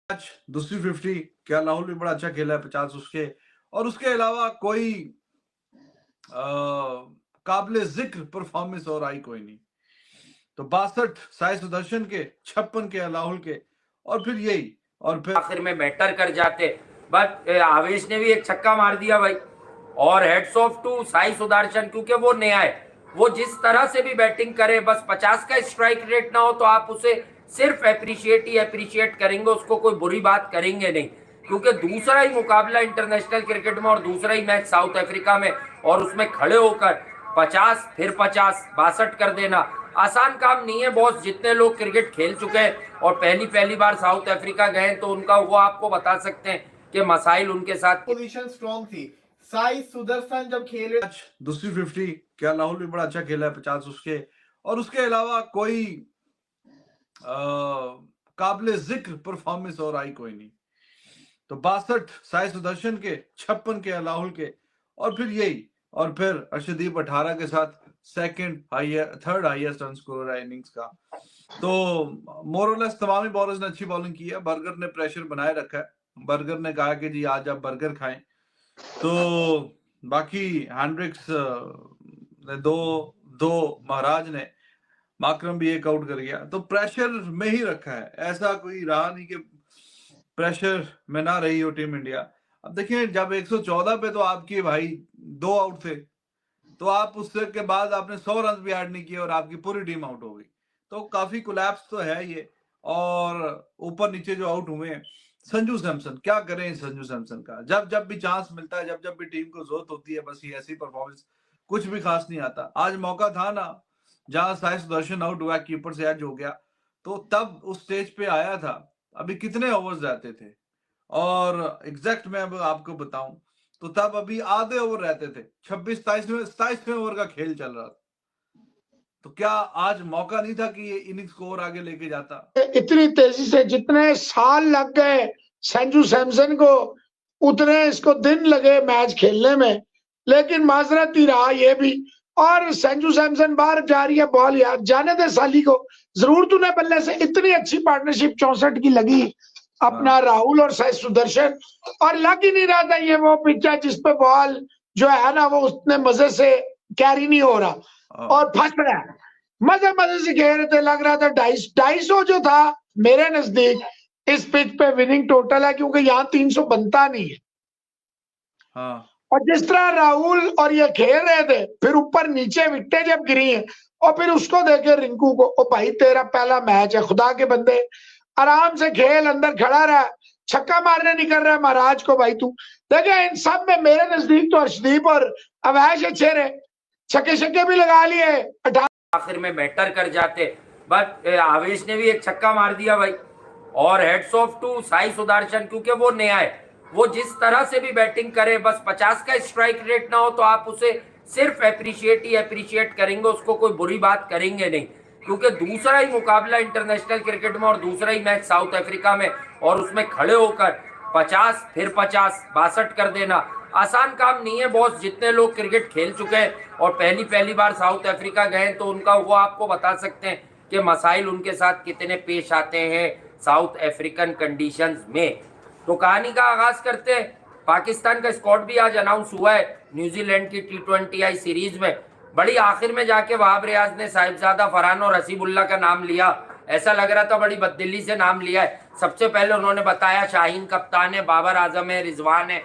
आज दूसरी 50 क्या राहुल भी बड़ा अच्छा खेला है 50 उसके और उसके अलावा कोई काबिले जिक्र परफॉर्मेंस और आई कोई नहीं। तो 62 साई सुदर्शन के 56 के राहुल के और फिर यही और फिर आखिर में बेटर कर जाते। बट आवेश ने भी एक छक्का मार दिया भाई। और heads off to Sai Sudharsan, क्योंकि वो नया है। वो जिस तरह से भी बैटिंग करे, बस 50 का स्ट्राइक रेट ना हो तो आप उसे सिर्फ अप्रिशिएट ही अप्रिशिएट करेंगे, उसको कोई बुरी बात करेंगे नहीं। क्योंकि दूसरा ही मुकाबला इंटरनेशनल क्रिकेट में और दूसरा ही मैच साउथ अफ्रीका में, और उसमें खड़े होकर 50 फिर 50 62 कर देना आसान काम नहीं है बॉस। जितने लोग क्रिकेट खेल चुके हैं और पहली बार साउथ अफ्रीका गए तो उनका वो आपको बता सकते हैं कि मसाइल उनके साथ। पोजीशन स्ट्रॉन्ग थी। साई सुदर्शन जब खेले आज दूसरी 50 क्या राहुल भी बड़ा अच्छा खेला है 50 उसके और उसके अलावा कोई काबिले जिक्र परफॉर्मेंस और आई कोई नहीं। तो 62 साई सुदर्शन के 56 के राहुल के और फिर यही और फिर अर्शदीप 18 के साथ थर्ड हाईएस्ट रन स्कोर है इनिंग्स का। तो मोरलेस तमाम ही बॉलर्स ने अच्छी बॉलिंग की है। बर्गर ने प्रेशर बनाए रखा है। बर्गर ने कहा कि जी आज आप बर्गर खाएं। तो बाकी हैंड्रिक्स ने दो महाराज ने माकरम भी एक आउट कर गया। तो प्रेशर में ही रखा है, ऐसा कोई रहा नहीं कि प्रेशर में ना रही हो टीम इंडिया। अब देखिए जब 114 पे तो आपकी भाई 2 आउट थे, तो आप उससे के बाद आपने 100 रन भी ऐड नहीं किए और आपकी पूरी टीम आउट हो गई। तो काफी कोलैप्स तो है ये। और ऊपर नीचे जो आउट हुए हैं, संजू सैमसन क्या करें। संजू सैमसन का जब जब भी चांस मिलता है, जब जब भी टीम को जरूरत होती है, बस ये ऐसी परफॉर्मेंस कुछ भी खास नहीं आता। आज मौका था ना जहां साई सुदर्शन आउट हुआ, कीपर से एज हो गया, तो तब उस स्टेज पे आया था। अभी कितने ओवर्स रहते थे और एग्जैक्ट मैं अब आपको बताऊं तो तब अभी आधे ओवर रहते थे। 27वें ओवर का खेल चल रहा था। तो क्या आज मौका नहीं था कि ये इनिंग्स को और आगे लेके जाता? इतनी तेजी से जितने साल लग गए संजू सैमसन को, उतने इसको दिन लगे मैच खेलने में। लेकिन माजरत ही रहा ये भी। और संजू सैमसन बाहर जा रही है बॉल, यार जाने दे साली को। जरूर तूने बल्ले से इतनी अच्छी पार्टनरशिप 64 की लगी अपना राहुल और साई सुदर्शन, और लग ही नहीं रहा था ये वो पिच है जिसपे बॉल जो है ना वो उतने मजे से कैरी नहीं हो रहा और फंस रहा है। मजे मजे से खेल रहे थे, लग रहा था 250 जो था मेरे नजदीक इस पिच पे विनिंग टोटल है, क्योंकि यहाँ 300 बनता नहीं है। हाँ। और जिस तरह राहुल और ये खेल रहे थे, फिर ऊपर नीचे विकेटें जब गिरी हैं और फिर उसको देखे रिंकू को, ओ भाई तेरा पहला मैच है, खुदा के बंदे आराम से खेल, अंदर खड़ा रहा, छक्का मारने निकल रहा है महाराज को भाई तू। देखे इन सब में मेरे नजदीक तो अर्शदीप और अवैश अच्छे रहे, छक्के भी लगा लिए। आखिर में बेटर कर जाते। बट आवेश ने भी एक छक्का मार दिया भाई। और heads off to Sai Sudharsan, क्योंकि वो नया है। वो जिस तरह से भी बैटिंग करे, बस 50 का स्ट्राइक रेट ना हो तो आप उसे सिर्फ अप्रिशिएट ही अप्रिशिएट करेंगे, उसको कोई बुरी बात करेंगे नहीं। क्योंकि दूसरा ही मुकाबला इंटरनेशनल क्रिकेट में और दूसरा ही मैच साउथ अफ्रीका में, और उसमें खड़े होकर 50 फिर 50 62 कर देना आसान काम नहीं है बॉस। जितने लोग क्रिकेट खेल चुके हैं और पहली बार साउथ अफ्रीका गए तो उनका वो आपको बता सकते हैं कि मसाइल उनके साथ कितने पेश आते हैं साउथ अफ्रीकन कंडीशंस में। तो कहानी का आगाज करते हैं। पाकिस्तान का स्क्वाड भी आज अनाउंस हुआ है न्यूजीलैंड की T20I सीरीज में। बड़ी आखिर में जाके वहाब रियाज ने साहिबजादा फरहान और हसीबुल्ला का नाम लिया। ऐसा लग रहा था बड़ी बददिली से नाम लिया है। सबसे पहले उन्होंने बताया शाहीन कप्तान है, बाबर आजम है, रिजवान है।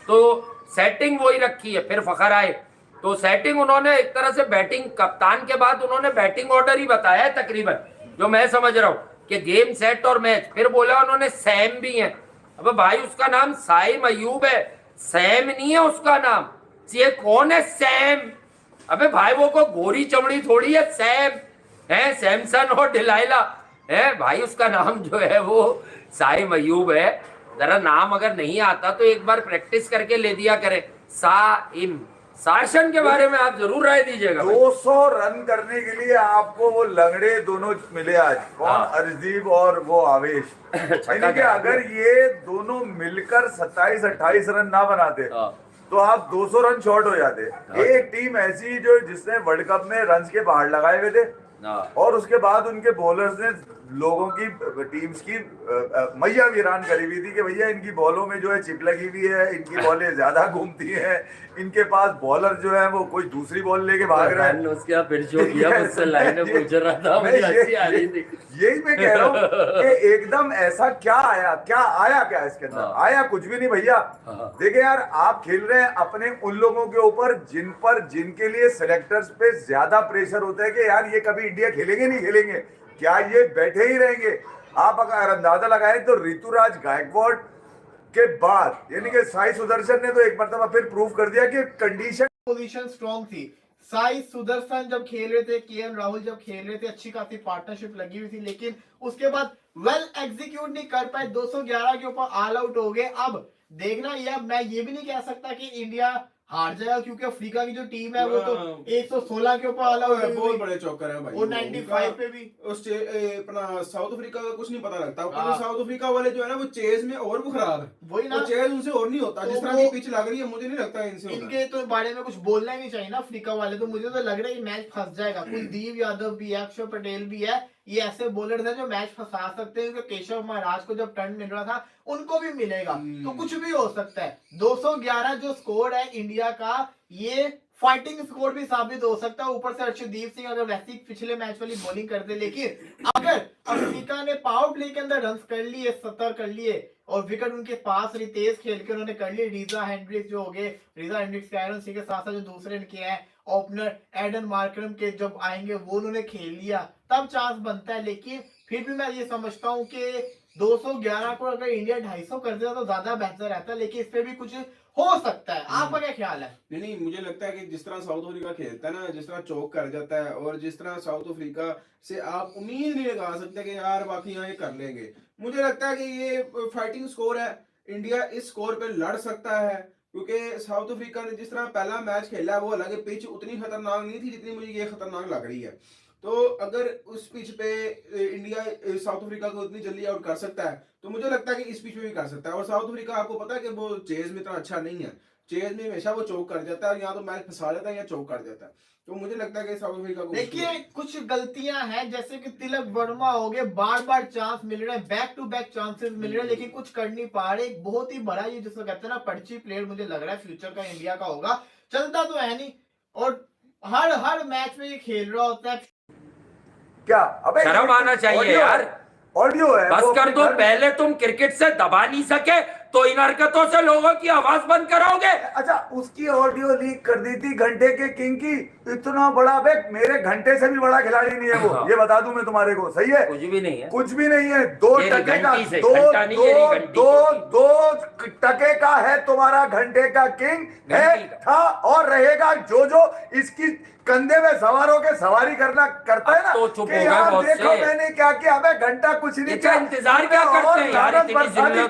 तो सेटिंग वही रखी है। फिर फखर आए तो सेटिंग उन्होंने एक तरह से बैटिंग कप्तान के बाद उन्होंने बैटिंग ऑर्डर ही बताया है तकरीबन, जो मैं समझ रहा हूँ कि गेम सेट और मैच। फिर बोला उन्होंने सैम भी है। अब भाई उसका नाम साइम अयूब है, सैम नहीं है उसका नाम। ये कौन है सैम? अबे भाई वो को गोरी चमड़ी थोड़ी है, सैम है, सैमसन और डिलाइला है भाई। उसका नाम जो है वो साइम अयूब है। जरा नाम अगर नहीं आता तो एक बार प्रैक्टिस करके ले दिया करे। साइम शासन के बारे में आप जरूर राय दीजिएगा। 200 रन करने के लिए आपको वो लंगड़े दोनों मिले आज, कौन? अर्शदीप और वो आवेश। यानी कि अगर ये दोनों मिलकर 27-28 रन ना बनाते तो आप 200 रन शॉर्ट हो जाते। एक टीम ऐसी जो जिसने वर्ल्ड कप में रन के बाहर लगाए हुए थे और उसके बाद उनके बॉलर्स ने लोगों की टीम्स की मैया वीरान करी हुई थी कि भैया इनकी बॉलों में जो है चिप लगी हुई है, इनकी बॉलें ज्यादा घूमती हैं, इनके पास बॉलर जो है वो कोई दूसरी बॉल लेके भाग रहे हैं। उसके फिर जो किया मुझसे लाइनें पूछ रहा था, मुझे हंसी आ रही थी। यही मैं कह रहा हूँ कि एकदम ऐसा क्या आया क्या इसके अंदर आया कुछ भी नहीं भैया। देखिए यार, आप खेल रहे हैं अपने उन लोगों के ऊपर जिनके लिए सेलेक्टर्स पे ज्यादा प्रेशर होता है कि यार ये कभी इंडिया खेलेंगे नहीं खेलेंगे, क्या ये बैठे ही रहेंगे। आप अगर अंदाजा लगाएं तो ऋतुराज गायकवाड़ के बाद यानी कि साई सुदर्शन ने तो एक मरतबा फिर प्रूव कर दिया कि कंडीशन पोजीशन स्ट्रॉन्ग थी। साई सुदर्शन जब खेल रहे थे, केएल राहुल जब खेल रहे थे, अच्छी खासी पार्टनरशिप लगी हुई थी, लेकिन उसके बाद वेल एग्जीक्यूट नहीं कर पाए, 211 के ऊपर ऑल आउट हो गए। अब देखना ये, अब मैं ये भी नहीं कह सकता कि इंडिया हार जाएगा, क्योंकि अफ्रीका की जो टीम है वो तो 116 के ऊपर ऑल आउट है। बहुत बड़े चौकर है भाई, वो 95 पे भी अपना साउथ अफ्रीका का कुछ नहीं पता लगता। साउथ अफ्रीका वाले जो है ना वो चेज में और वो खराब है, वही ना, चेज उनसे और नहीं होता। जिस तरह की पिच लग रही है मुझे नहीं लगता इनसे इनके तो बारे में कुछ बोलना ही नहीं चाहिए ना अफ्रीका वाले। तो मुझे तो लग रहा है कि मैच फंस जाएगा। कुलदीप यादव भी है, अक्षर पटेल भी है, ये ऐसे बॉलर हैं जो मैच फंसा सकते हैं, क्योंकि केशव महाराज को जब टर्न मिल रहा था उनको भी मिलेगा, तो कुछ भी हो सकता है। 211 जो स्कोर है इंडिया का, ये फाइटिंग स्कोर भी साबित हो सकता है। ऊपर से अर्शदीप सिंह अगर वैसे ही पिछले मैच वाली बॉलिंग करते, लेकिन अगर अफ्रीका ने पावर प्ले के अंदर रन कर लिए, 70 कर लिए, और विकेट उनके पास रितेश खेल के उन्होंने कर लिए, रीजा हेंड्रिक्स जो हो गए, रीजा हेंड्रिक्स के आयरन सिंह के साथ साथ जो दूसरे इनके हैं ओपनर एडन मार्करम के जब आएंगे वो उन्होंने खेल लिया, तब चांस बनता है। लेकिन फिर भी मैं ये समझता हूँ कि 211 को अगर इंडिया 250 कर देता तो ज्यादा बेहतर रहता, लेकिन इस पे भी कुछ हो सकता है। आपका क्या ख्याल है? नहीं, मुझे लगता है कि जिस तरह साउथ अफ्रीका खेलता है ना, जिस तरह चौक कर जाता है, और जिस तरह साउथ अफ्रीका से आप उम्मीद नहीं लगा सकते कि यार बाकी यहाँ ये कर लेंगे। मुझे लगता है कि ये फाइटिंग स्कोर है, इंडिया इस स्कोर पे लड़ सकता है, क्योंकि साउथ अफ्रीका ने जिस तरह पहला मैच खेला है वो हालांकि पिच उतनी खतरनाक नहीं थी जितनी मुझे ये खतरनाक लग रही है। तो अगर उस पिच पे इंडिया साउथ अफ्रीका को इतनी जल्दी आउट कर सकता है तो मुझे लगता है कि इस पिच पे भी कर सकता है। और साउथ अफ्रीका आपको पता है कि वो चेज में इतना अच्छा नहीं है, चेज में हमेशा वो चौक कर जाता है, या तो मैच फंसा जाता है या चौक कर जाता है। तो मुझे लगता है कि साउथ अफ्रीका को देखिए कुछ गलतियां हैं, जैसे कि तिलक वर्मा हो गए, बार बार चांस मिल रहे हैं, बैक टू बैक चांसेस मिल रहे हैं, लेकिन कुछ कर नहीं पा रहे। एक बहुत ही बड़ा ये जिसको कहते हैं ना पर्ची प्लेयर, मुझे लग रहा है फ्यूचर का इंडिया का होगा। चलता तो है नहीं, और हर मैच में ये खेल रहा होता है। क्या अबे शर्म आना चाहिए यार, ऑडियो है, बस कर दो। पहले तुम क्रिकेट से दबा नहीं सके तो इन हरकतों से लोगों की आवाज बंद कराओगे। अच्छा, उसकी ऑडियो लीक कर दी थी घंटे के किंग की। इतना बड़ा बे, मेरे घंटे से भी बड़ा खिलाड़ी नहीं है वो, ये बता दूं मैं तुम्हारे को। सही है, कुछ भी नहीं है, कुछ भी नहीं है। 2 टके का दो टके का है तुम्हारा घंटे का किंग है, था और रहेगा। जो इसकी कंधे में सवार होकर सवारी करता है ना, तो चुप कि हो गए यार बहुत देखो से। मैंने क्या किया। अबे घंटा कुछ नहीं किया, इंतजार क्या करते हैं यार, इतनी जिल्लत।